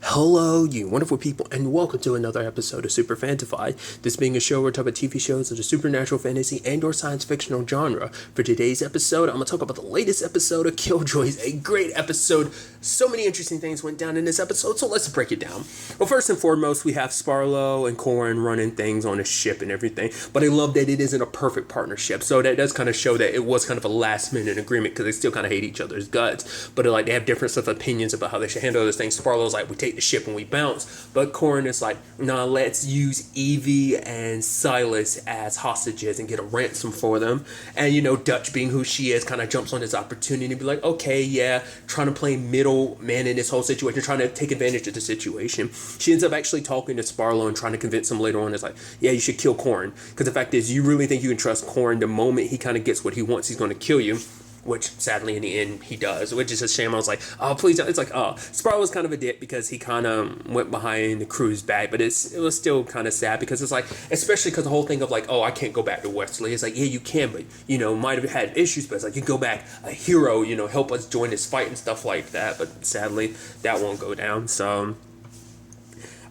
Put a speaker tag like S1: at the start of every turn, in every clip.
S1: Hello, you wonderful people, and welcome to another episode of Super-Fanta-Fi. This being a show where we talk about TV shows of the supernatural, fantasy, and/or science fictional genre. For today's episode, I'm going to talk about the latest episode of Killjoys, a great episode. So many interesting things went down in this episode, so let's break it down. Well, first and foremost, we have Sparlow and Corin running things on a ship and everything, but I love that it isn't a perfect partnership, so that does kind of show that it was kind of a last-minute agreement, because they still kind of hate each other's guts, but they have different of opinions about how they should handle those things. Sparlow's like, we take the ship and we bounce, but Corin is like, nah, let's use Evie and Silas as hostages and get a ransom for them. And Dutch, being who she is, kind of jumps on this opportunity and be like, okay, yeah, trying to play middleman in this whole situation, trying to take advantage of the situation. She ends up actually talking to Sparlow and trying to convince him later on. It's like, yeah, you should kill Corin, because the fact is, you really think you can trust Corin? The moment he kind of gets what he wants, he's going to kill you. Which, sadly, in the end, he does, which is a shame. I was like, oh, please don't. It's like, oh, Sparrow was kind of a dick because he kind of went behind the crew's back, but it was still kind of sad, because it's like, especially because the whole thing of like, oh, I can't go back to Wesley. It's like, yeah, you can, but, might have had issues, but it's like, you go back, a hero, help us join this fight and stuff like that, but sadly, that won't go down, so...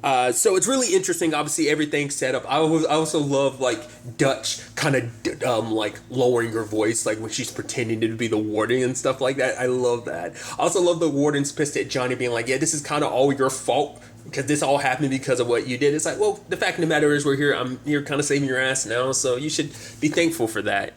S1: So it's really interesting. Obviously, everything's set up. I also love Dutch kind of lowering her voice, like when she's pretending to be the warden and stuff like that. I love that. I also love the warden's pissed at Johnny, being like, "Yeah, this is kind of all your fault, because this all happened because of what you did." It's like, well, the fact of the matter is, we're here. I'm here kind of saving your ass now, so you should be thankful for that.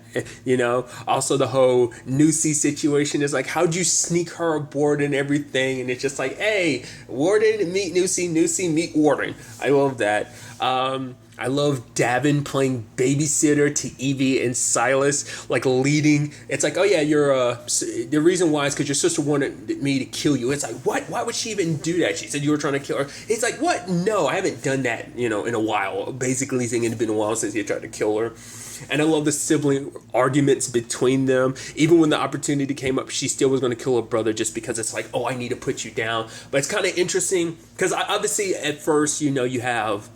S1: Also, the whole Nucy situation is like, how'd you sneak her aboard and everything? And it's just like, hey, Warden meet Nucy, Nucy meet Warden. I love that. I love Davin playing babysitter to Evie and Silas, leading. It's like, oh yeah, you're the reason why is because your sister wanted me to kill you. It's like, what? Why would she even do that? She said you were trying to kill her. It's like, what? No, I haven't done that, in a while. Basically saying it's been a while since he tried to kill her. And I love the sibling arguments between them. Even when the opportunity came up, she still was going to kill her brother just because it's like, oh, I need to put you down. But it's kind of interesting because obviously at first, you have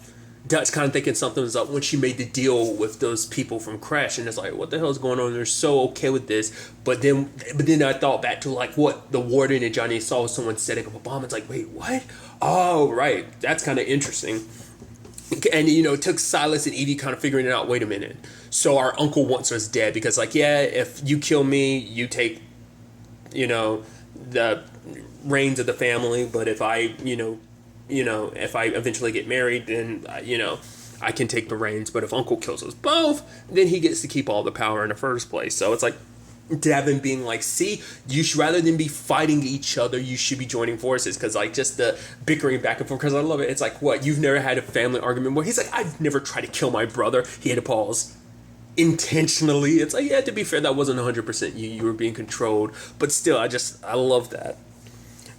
S1: Dutch kind of thinking something was up when she made the deal with those people from Crash, and it's like, what the hell is going on? They're so okay with this, but then I thought back to what the warden and Johnny saw was someone setting up a bomb. It's like, wait, what? Oh, right, that's kind of interesting. And it took Silas and Evie kind of figuring it out. Wait a minute, so our uncle wants us dead because, yeah, if you kill me, you take, the reins of the family, but if I, if I eventually get married, then, I can take the reins. But if Uncle kills us both, then he gets to keep all the power in the first place. So it's like Davin being like, see, you should, rather than be fighting each other, you should be joining forces. Because, just the bickering back and forth, because I love it. It's like, what, you've never had a family argument where he's like, I've never tried to kill my brother. He had to pause intentionally. It's like, yeah, to be fair, that wasn't 100% you. You were being controlled. But still, I love that.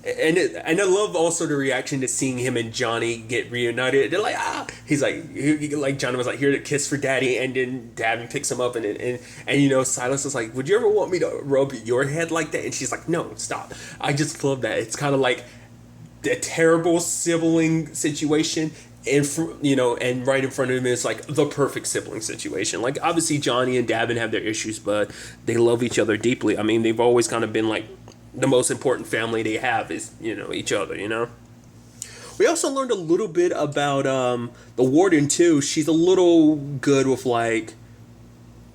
S1: And I love also the reaction to seeing him and Johnny get reunited. They're like, ah! He's like Johnny was like, here to kiss for daddy, and then Davin picks him up, and Silas is like, would you ever want me to rub your head like that? And she's like, no, stop. I just love that. It's kind of like the terrible sibling situation, and right in front of him is like the perfect sibling situation. Obviously Johnny and Davin have their issues, but they love each other deeply. I mean, they've always kind of been the most important family they have is, each other, We also learned a little bit about the warden, too. She's a little good with,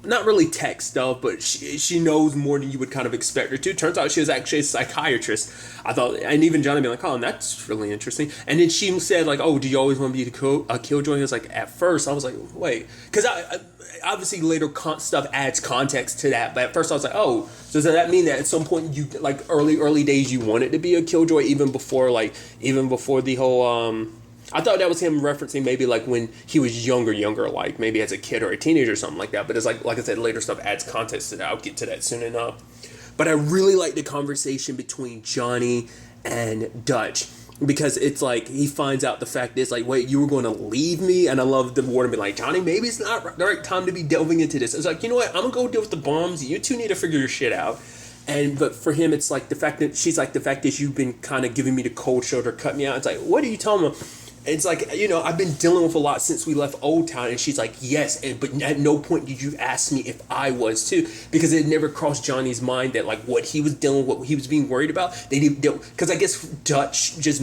S1: not really tech stuff, but she knows more than you would kind of expect her to. Turns out she was actually a psychiatrist. I thought, and even Johnny being like, oh, that's really interesting. And then she said, oh, do you always want to be a Killjoy? He was like, at first, I was like, wait. Because I obviously later stuff adds context to that, but at first I was like, oh, so does that mean that at some point you, early days, you wanted to be a Killjoy even before the whole, I thought that was him referencing maybe when he was younger, maybe as a kid or a teenager or something like that. But it's like I said, later stuff adds context to that. I'll get to that soon enough. But I really like the conversation between Johnny and Dutch, because it's like he finds out the fact is wait, you were going to leave me? And I love the warden being like, Johnny, maybe it's not the right time to be delving into this. It's like, you know what? I'm going to go deal with the bombs. You two need to figure your shit out. But for him, it's like the fact that she's like, the fact is you've been kind of giving me the cold shoulder, cut me out. It's like, what are you telling me? it's like, I've been dealing with a lot since we left Old Town. And she's like, yes, but at no point did you ask me if I was too, because it never crossed Johnny's mind that like what he was dealing with, what he was being worried about. They didn't, because I guess Dutch just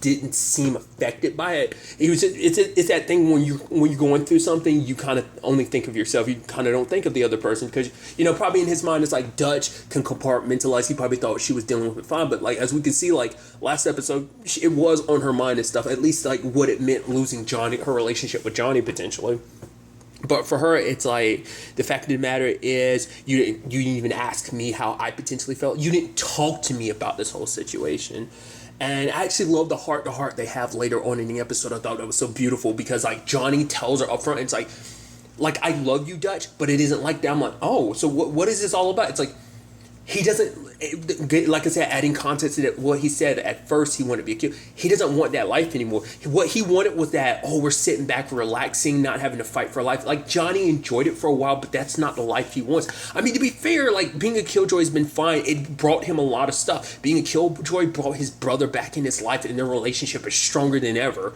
S1: didn't seem affected by it. It's that thing when you're going through something, you kind of only think of yourself. You kind of don't think of the other person, because probably in his mind it's like Dutch can compartmentalize. He probably thought she was dealing with it fine, but like as we can see, like last episode, it was on her mind and stuff. At least like what it meant losing Johnny, her relationship with Johnny potentially. But for her, it's like, the fact of the matter is, you didn't even ask me how I potentially felt. You didn't talk to me about this whole situation. And I actually love the heart-to-heart they have later on in the episode. I thought that was so beautiful, because like Johnny tells her up front, it's like I love you, Dutch, but it isn't like that. I'm like, oh, so what is this all about? It's like, he doesn't, like I said, adding context to that, what he said at first, he wanted to be a kid. He doesn't want that life anymore. What he wanted was that, we're sitting back, relaxing, not having to fight for life. Like, Johnny enjoyed it for a while, but that's not the life he wants. I mean, to be fair, like, being a Killjoy has been fine. It brought him a lot of stuff. Being a Killjoy brought his brother back in his life, and their relationship is stronger than ever.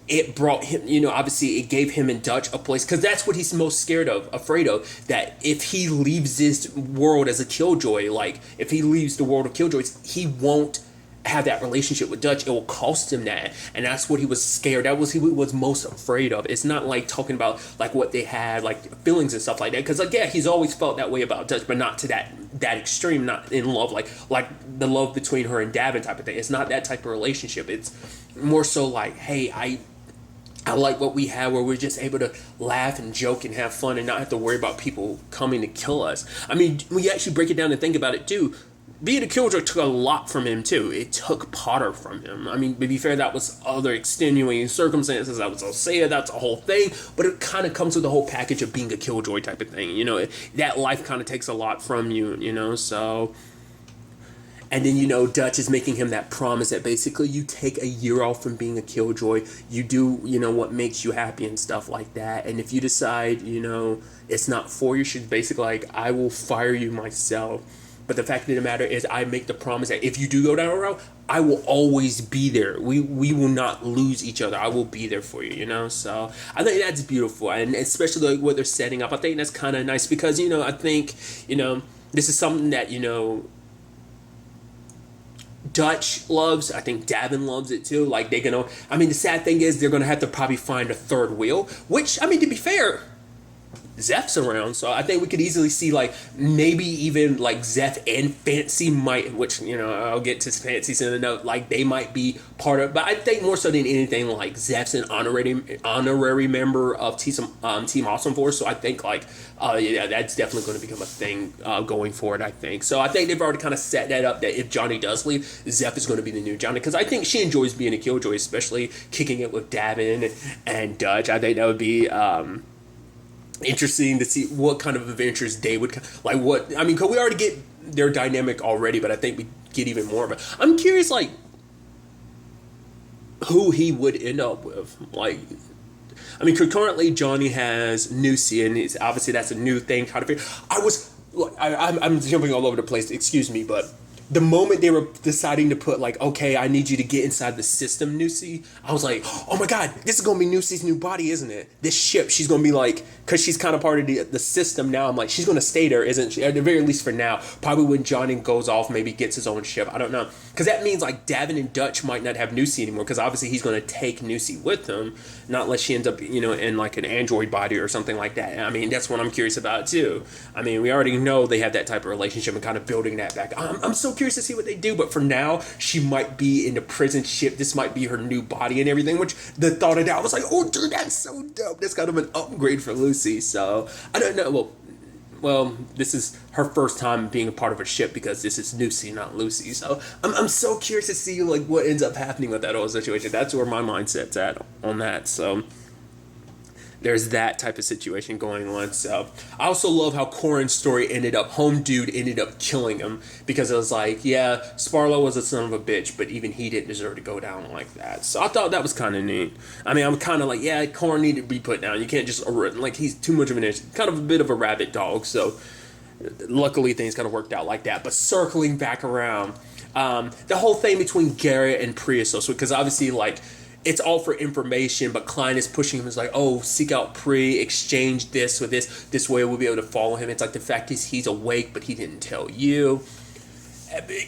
S1: It brought him, obviously it gave him and Dutch a place, because that's what he's most afraid of, that if he leaves this world as a Killjoy, like, if he leaves the world of Killjoys, he won't have that relationship with Dutch. It will cost him that, and that's what he was scared. That was he was most afraid of. It's not like talking about like what they had, like feelings and stuff like that, because like, yeah, he's always felt that way about Dutch, but not to that extreme, not in love, like the love between her and Davin type of thing. It's not that type of relationship. It's more so like, hey, I like what we have, where we're just able to laugh and joke and have fun and not have to worry about people coming to kill us. I mean, when you actually break it down and think about it too, being a Killjoy took a lot from him too. It took Potter from him. I mean, to be fair, that was other extenuating circumstances. That was Osea, that's a whole thing. But it kind of comes with the whole package of being a Killjoy type of thing. That life kind of takes a lot from you, so... And then, Dutch is making him that promise that basically you take a year off from being a Killjoy. You do, what makes you happy and stuff like that. And if you decide, it's not for you, she's basically like, I will fire you myself. But the fact of the matter is, I make the promise that if you do go down a road, I will always be there. We will not lose each other. I will be there for you, So I think that's beautiful. And especially like what they're setting up, I think that's kind of nice, because, I think, this is something that, Dutch loves. I think Davin loves it too. Like, the sad thing is they're gonna have to probably find a third wheel, which, to be fair, Zeph's around, so I think we could easily see, like, maybe even, like, Zeph and Fancy might, which, I'll get to Fancy soon enough, like, they might be part of, but I think more so than anything, like, Zeph's an honorary member of Team Awesome Force, so I think, like, yeah, that's definitely going to become a thing going forward, I think. So I think they've already kind of set that up, that if Johnny does leave, Zeph is going to be the new Johnny, because I think she enjoys being a Killjoy, especially kicking it with Davin and Dutch. I think that would be... interesting to see what kind of adventures they would like. Because we already get their dynamic already, but I think we get even more of it. I'm curious, like, who he would end up with. Like, currently Johnny has Nusi, and it's obviously that's a new thing. Kind of, I'm jumping all over the place. Excuse me, but the moment they were deciding to put, like, okay, I need you to get inside the system, Nusi, I was like, oh my god, this is going to be Nusi's new body, isn't it? This ship, she's going to be like, because she's kind of part of the system now, I'm like, she's going to stay there, isn't she? At the very least for now. Probably when Johnny goes off, maybe gets his own ship, I don't know. Because that means, like, Davin and Dutch might not have Nusi anymore, because obviously he's going to take Nusi with him, not unless she ends up, in, like, an android body or something like that. That's what I'm curious about, too. We already know they have that type of relationship and kind of building that back. I'm so curious to see what they do, but for now, she might be in the prison ship. This might be her new body and everything, which the thought of that, I was like, oh, dude, that's so dope. That's kind of an upgrade for Lucy, so I don't know. Well, this is her first time being a part of a ship, because this is Lucy, not Lucy, so I'm so curious to see, like, what ends up happening with that whole situation. That's where my mindset's at on that, so... there's that type of situation going on. So I also love how Corin's story Home Dude ended up killing him, because it was like, yeah, Sparlow was a son of a bitch, but even he didn't deserve to go down like that. So I thought that was kind of neat. I'm kind of like, yeah, Corin needed to be put down. You can't just, like, he's too much of kind of a bit of a rabbit dog. So luckily things kind of worked out like that. But circling back around, the whole thing between Garrett and Prius, because obviously, like, it's all for information, but Klein is pushing him. It's like, oh, seek out Pri, exchange this with this. This way we'll be able to follow him. It's like the fact is he's awake, but he didn't tell you.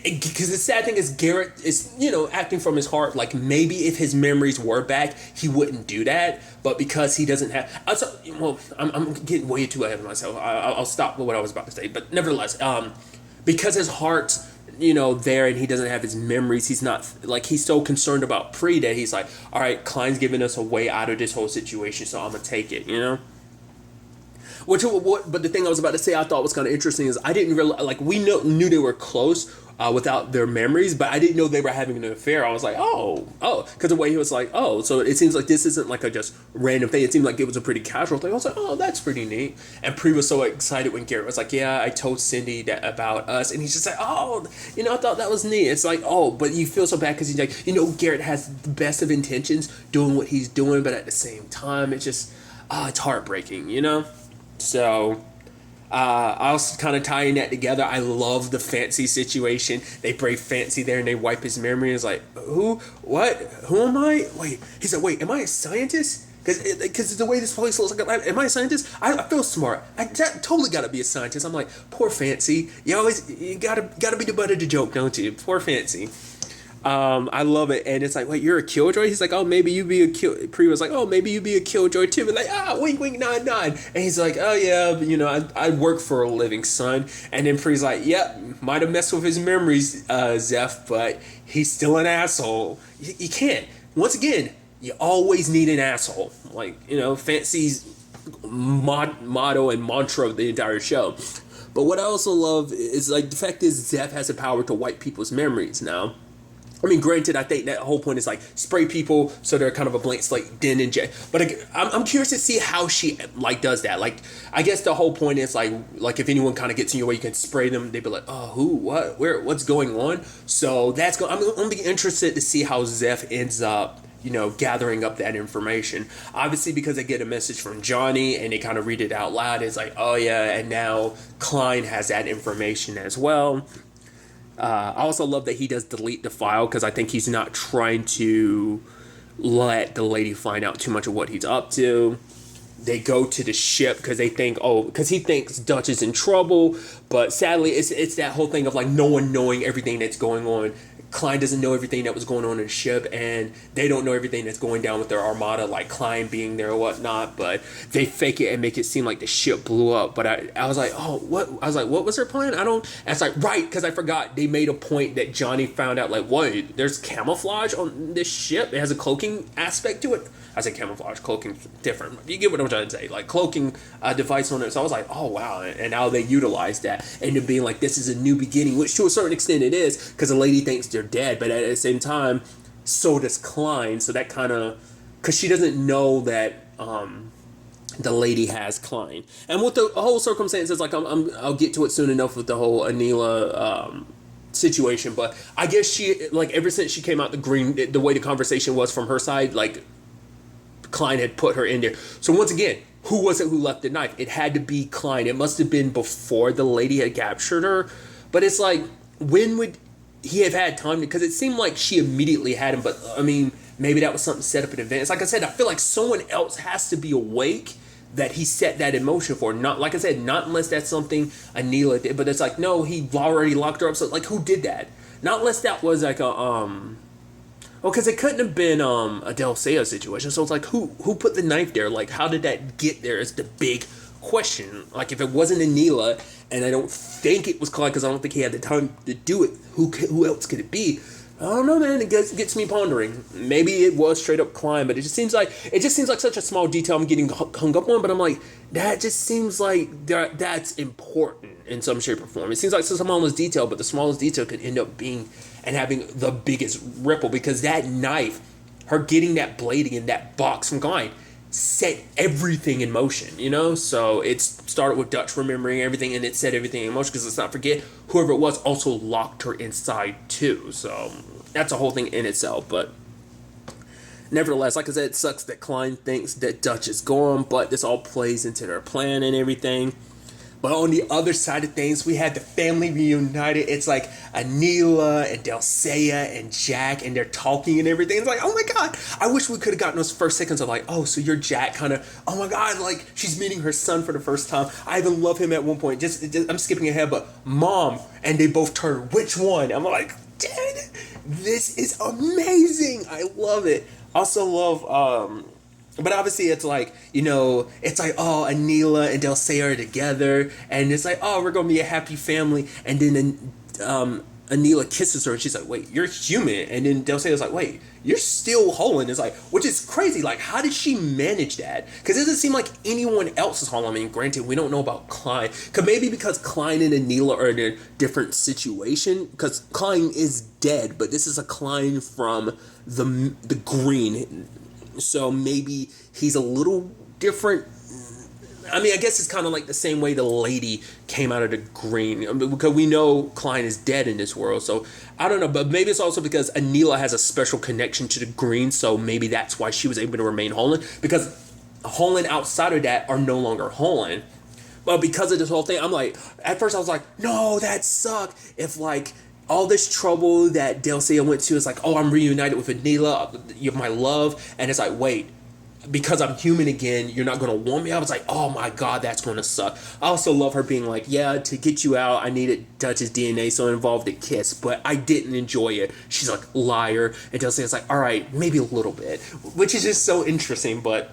S1: Because the sad thing is Garrett is, acting from his heart. Like, maybe if his memories were back, he wouldn't do that. But because he doesn't have... I'm getting way too ahead of myself. I'll stop with what I was about to say. But nevertheless, because his heart's, there and he doesn't have his memories, he's not... Like, he's so concerned about Pri that he's like, all right, Klein's giving us a way out of this whole situation, so I'm going to take it, But the thing I was about to say I thought was kind of interesting is I didn't realize, like, we knew they were close without their memories, but I didn't know they were having an affair. I was like, oh, because the way he was like, oh, so it seems like this isn't like a just random thing. It seemed like it was a pretty casual thing. I was like, oh, that's pretty neat. And Pri was so excited when Garrett was like, yeah, I told Cindy that about us, and he's just like, oh, I thought that was neat. It's like, oh, but you feel so bad because he's like, Garrett has the best of intentions doing what he's doing, but at the same time, it's just, it's heartbreaking, So, I was kind of tying that together. I love the Fancy situation. They bring Fancy there and they wipe his memory. It's like, who? What? Who am I? Wait. He's like, wait, am I a scientist? Because the way this place looks like, am I a scientist? I feel smart. I totally got to be a scientist. I'm like, poor Fancy. You gotta be the butt of the joke, don't you? Poor Fancy. I love it, and it's like, wait, you're a Killjoy? He's like, oh, maybe you be a Kill. Pri was like, oh, maybe you be a Killjoy too. And like, wink, wink, nod, nod. And he's like, oh yeah, I work for a living, son. And then Pri's like, yep, might have messed with his memories, Zeph, but he's still an asshole. You can't. Once again, you always need an asshole. Like, Fancy's motto and mantra of the entire show. But what I also love is, like, the fact is Zeph has the power to wipe people's memories now. I mean, granted, I think that whole point is like spray people so they're kind of a blank slate, then and Jay. But I'm curious to see how she like does that. Like, I guess the whole point is like if anyone kind of gets in your way, you can spray them. They'd be like, oh, who, what, where, what's going on? So I'm gonna be interested to see how Zeph ends up, gathering up that information. Obviously, because they get a message from Johnny and they kind of read it out loud. It's like, oh yeah, and now Klein has that information as well. I also love that he does delete the file because I think he's not trying to let the lady find out too much of what he's up to. They go to the ship because they think, because he thinks Dutch is in trouble, but sadly it's that whole thing of like no one knowing everything that's going on. Klein doesn't know everything that was going on in the ship, and they don't know everything that's going down with their armada, like Klein being there or whatnot, but they fake it and make it seem like the ship blew up. But I was like, what? I was like, what was their plan? And it's like, right, because I forgot they made a point that Johnny found out, like, what, there's camouflage on this ship? It has a cloaking aspect to it? I said camouflage, cloaking, different. You get what I'm trying to say, like cloaking device on it. So I was like, oh wow, and now they utilize that into being like, this is a new beginning, which to a certain extent it is, because the lady thinks they're dead, but at the same time, so does Klein. So that kind of, because she doesn't know that the lady has Klein, and with the whole circumstances, like I'll get to it soon enough with the whole Anila situation, but I guess she, like, ever since she came out the way the conversation was from her side, like, Klein had put her in there. So once again, who was it who left the knife? It had to be Klein. It must have been before the lady had captured her. But it's like, when would he have had time? Because it seemed like she immediately had him. But, I mean, maybe that was something set up in advance. Like I said, I feel like someone else has to be awake that he set that in motion for. Not, like I said, not unless that's something Anila did. But it's like, no, he already locked her up. So, like, who did that? Not unless that was like a, because it couldn't have been a Del Seo situation. So it's like, who put the knife there? Like, how did that get there is the big question. Like, if it wasn't Anila, and I don't think it was Klein, because I don't think he had the time to do it, who else could it be? I don't know, man. It gets me pondering. Maybe it was straight up Klein, but it just seems like such a small detail I'm getting hung up on. But I'm like, that just seems like that's important in some shape or form. It seems like it's the smallest detail, but the smallest detail could end up being and having the biggest ripple, because that knife, her getting that blading in that box from Klein, set everything in motion, So it started with Dutch remembering everything, and it set everything in motion, because let's not forget, whoever it was also locked her inside too. So that's a whole thing in itself. But nevertheless, like I said, it sucks that Klein thinks that Dutch is gone, but this all plays into their plan and everything. But on the other side of things, we had the family reunited. It's like Anila and Dulcea and Jack, and they're talking and everything. It's like, oh my god, I wish we could have gotten those first seconds of like, oh, so you're Jack, kind of, oh my god, like she's meeting her son for the first time. I even love him at one point. Just I'm skipping ahead, but mom, and they both turn, which one? I'm like, dang, this is amazing. I love it. Also love, but obviously it's like, it's like, oh, Anila and Dulcea are together, and it's like, oh, we're gonna be a happy family, and then Anila kisses her, and she's like, wait, you're human, and then Dulcea's like, wait, you're still Holland. It's like, which is crazy, like, how did she manage that? Because it doesn't seem like anyone else is Holland. I mean, granted, we don't know about Klein, because Klein and Anila are in a different situation, because Klein is dead, but this is a Klein from the Green. So maybe he's a little different. I mean, I guess it's kind of like the same way the lady came out of the Green, because we know Klein is dead in this world. So I don't know, but maybe it's also because Anila has a special connection to the Green, so maybe that's why she was able to remain Holland, because Holland outside of that are no longer Holland. But because of this whole thing, I'm like, at first I was like, no, that sucked. If like all this trouble that Dulcea went to is like, oh, I'm reunited with Anila, you're my love, and it's like, wait, because I'm human again, you're not going to want me? I was like, oh my god, that's going to suck. I also love her being like, yeah, to get you out, I needed Dutch's DNA, so it involved a kiss, but I didn't enjoy it. She's like, liar. And Dulcea's like, all right, maybe a little bit, which is just so interesting. But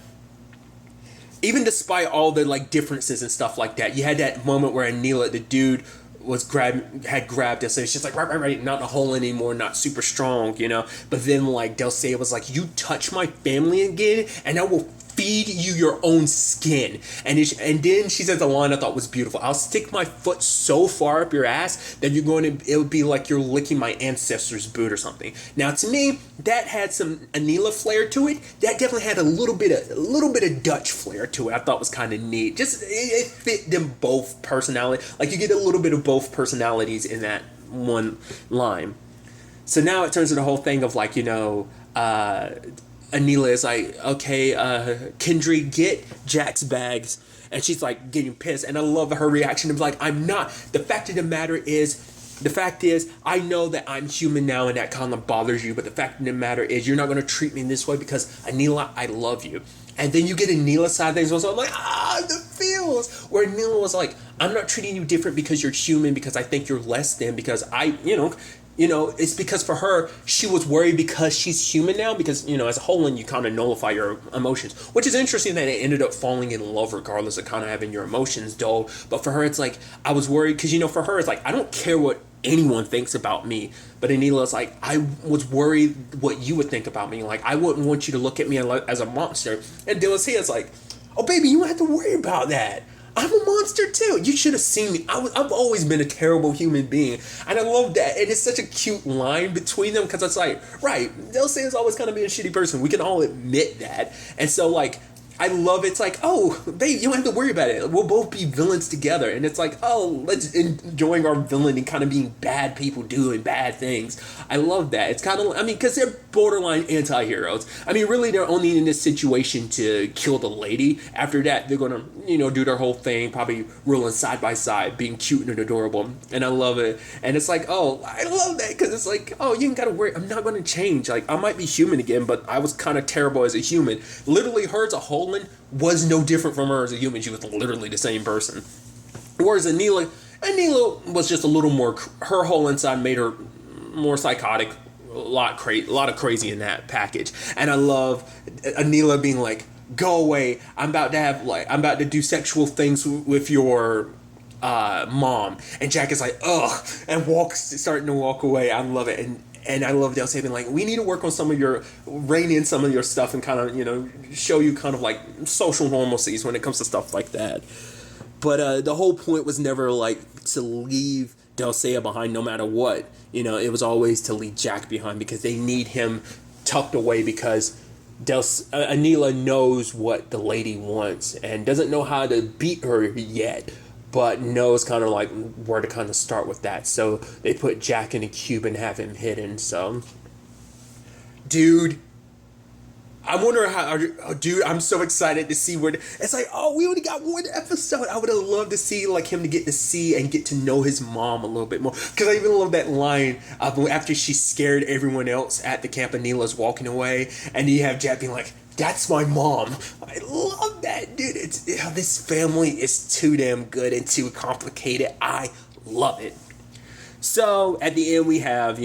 S1: even despite all the like differences and stuff like that, you had that moment where Anila, the dude, had grabbed us, and she's like, right, not in a hole anymore, not super strong, But then like Dulcea was like, you touch my family again, and I will feed you your own skin. And then she said the line I thought was beautiful. I'll stick my foot so far up your ass that it would be like you're licking my ancestors' boot or something. Now to me, that had some Anila flair to it. That definitely had a little bit of Dutch flair to it. I thought was kind of neat. Just it fit them both personality. Like you get a little bit of both personalities in that one line. So now it turns to the whole thing of like, Anila is like, okay, Kendry, get Jack's bags. And she's like getting pissed. And I love her reaction of like, I'm not. The fact is, I know that I'm human now and that kind of bothers you. But the fact of the matter is, you're not going to treat me in this way because, Anila, I love you. And then you get Anila's side of things. So I'm like, the feels. Where Anila was like, I'm not treating you different because you're human, because I think you're less than, because it's because for her, she was worried because she's human now, because, as a whole, and you kind of nullify your emotions, which is interesting that they ended up falling in love regardless of kind of having your emotions dulled. But for her, it's like, I was worried because, for her, it's like, I don't care what anyone thinks about me. But Anila's like, I was worried what you would think about me. Like, I wouldn't want you to look at me as a monster. And Dulcea's like, oh, baby, you don't have to worry about that. I'm a monster too. You should have seen me. I've always been a terrible human being. And I love that. And it's such a cute line between them, because it's like, right, Dulcea's always kind of being a shitty person. We can all admit that. And so, like, I love it. It's like, oh, babe, you don't have to worry about it. We'll both be villains together. And it's like, oh, let's enjoying our villain and kind of being bad people doing bad things. I love that. It's kind of, because they're borderline anti-heroes. Really, they're only in this situation to kill the lady. After that, they're going to, do their whole thing, probably ruling side by side, being cute and adorable. And I love it. And it's like, oh, I love that, because it's like, oh, you ain't got to worry. I'm not going to change. Like, I might be human again, but I was kind of terrible as a human. Literally, her as a whole was no different from her as a human. She was literally the same person. Whereas Anila was just a little more, her whole inside made her more psychotic, a lot of crazy in that package. And I love Anila being like, go away, I'm about to do sexual things with your mom. And Jack is like, ugh, and starting to walk away. I love it. And I love Dulcea being like, we need to work on rein in some of your stuff and kind of, show you kind of like social normalcies when it comes to stuff like that. But the whole point was never like to leave Dulcea behind no matter what. It was always to leave Jack behind, because they need him tucked away, because Anila knows what the lady wants and doesn't know how to beat her yet, but knows kind of like where to kind of start with that. So they put Jack in a cube and have him hidden. So, dude, I wonder how, oh, dude, I'm so excited to see where, it's like, oh, we only got one episode. I would have loved to see, like, him to get to see and get to know his mom a little bit more. Because I even love that line after she scared everyone else at the camp and Neela's walking away. And you have Jack being like, that's my mom. I love that, dude. This family is too damn good and too complicated. I love it. So, at the end, we have,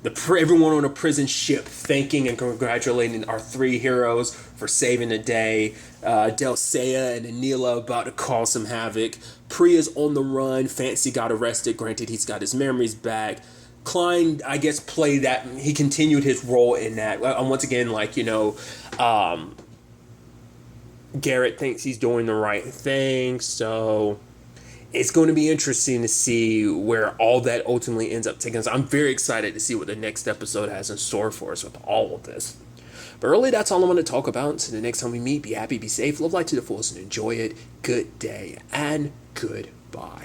S1: everyone on a prison ship thanking and congratulating our three heroes for saving the day. Delsea and Anila about to cause some havoc. Priya's on the run. Fancy got arrested. Granted, he's got his memories back. Klein, I guess, played that. He continued his role in that. Once again, Garrett thinks he's doing the right thing. So it's going to be interesting to see where all that ultimately ends up taking us. I'm very excited to see what the next episode has in store for us with all of this. But really, that's all I want to talk about. Until the next time we meet, be happy, be safe, live life to the fullest, and enjoy it. Good day, and goodbye.